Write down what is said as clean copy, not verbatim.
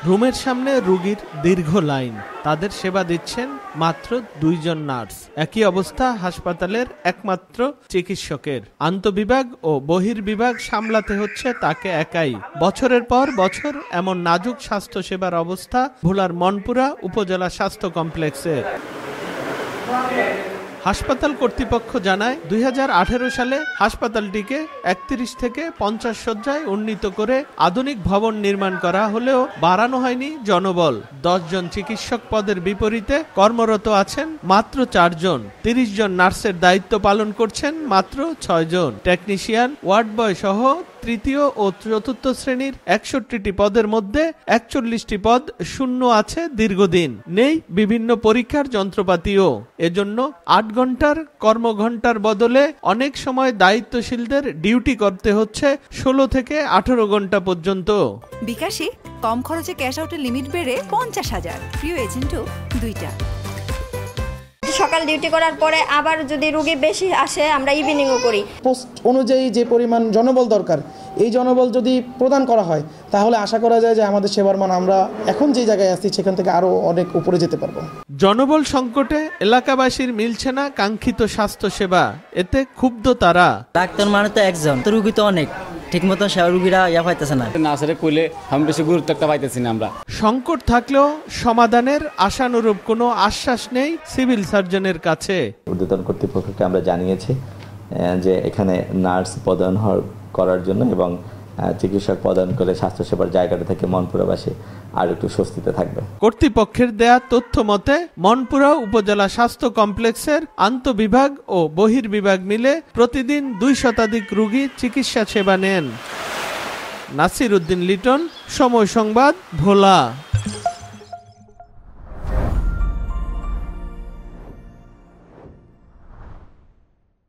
রুমের সামনে রোগীর দীর্ঘ লাইন, তাদের সেবা দিচ্ছেন মাত্র 2 জন নার্স। একই অবস্থা হাসপাতালের একমাত্র চিকিৎসকের। আন্তঃবিভাগ ও বহির্বিভাগ সামলাতে হচ্ছে তাকে একাই। বছরের পর বছর এমন নাজুক স্বাস্থ্য সেবার অবস্থা ভোলার মনপুরা উপজেলা স্বাস্থ্য কমপ্লেক্সের। হাসপাতাল কর্তৃপক্ষ জানায় 2018 সালে হাসপাতালটিকে 31 থেকে 50 শয্যায় উন্নীত করে আধুনিক ভবন নির্মাণ করা হলেও বাড়ানো হয়নি জনবল। 10 জন চিকিৎসক পদের বিপরীতে কর্মরত আছেন মাত্র 4 জন। 30 জন নার্সের দায়িত্ব পালন করছেন মাত্র 6 জন। টেকনিশিয়ান, ওয়ার্ড বয় সহ তৃতীয় ও চতুর্থ শ্রেণীর 61টি পদের মধ্যে 41টি পদ শূন্য আছে দীর্ঘদিন। নেই বিভিন্ন পরীক্ষার যন্ত্রপাতিও। এজন্য 8 ঘন্টার কর্মঘণ্টার বদলে অনেক সময় দায়িত্বশীলদের ডিউটি করতে হচ্ছে 16 থেকে 18 ঘন্টা পর্যন্ত। বিকাশে কম খরচে ক্যাশ আউটের লিমিট বেড়ে 50,000। প্রিয় এজেন্টও 2টা। সকাল ডিউটি করার পরে আবার যদি রোগী বেশি আসে আমরা ইভিনিংও করি। পোস্ট অনুযায়ী যে পরিমাণ জনবল দরকার, এই জনবল যদি প্রদান করা হয় তাহলে আশা করা যায় যে আমাদের সেবার মান আমরা এখন যে জায়গায় আছি সেখান থেকে আরো অনেক উপরে যেতে পারবো। জনবল সংকটে এলাকাবাসীর মিলছে না কাঙ্ক্ষিত স্বাস্থ্য সেবা, এতে ক্ষুব্ধ তারা। ডাক্তার মানে তো একজন, তো রোগী তো অনেক, ঠিক মতো রোগীরা পাইতেছে না। নার্সারে কইলে আমি বেশি গুরুত্ব একটা পাইতেছি না আমরা। সংকট থাকলেও সমাধানের আশানুরূপ কোনো আশ্বাস নেই সিভিল সার্জনের কাছে। ঊর্ধ্বতন কর্তৃপক্ষকে আমরা জানিয়েছি যে এখানে নার্স পদায়ন করার জন্য এবং চিকিৎসক পদায়ন করলে স্বাস্থ্যসেবার জায়গাটা থেকে মনপুরাবাসী আর একটু স্বস্তিতে থাকবে। কর্তৃপক্ষের দেয়া তথ্য মতে মনপুরা উপজেলা স্বাস্থ্য কমপ্লেক্সের আন্তঃবিভাগ ও বহির্বিভাগ মিলে প্রতিদিন 2 শতাধিক রোগী চিকিৎসা সেবা নেন। নাসির উদ্দিন লিটন, সময় সংবাদ, ভোলা।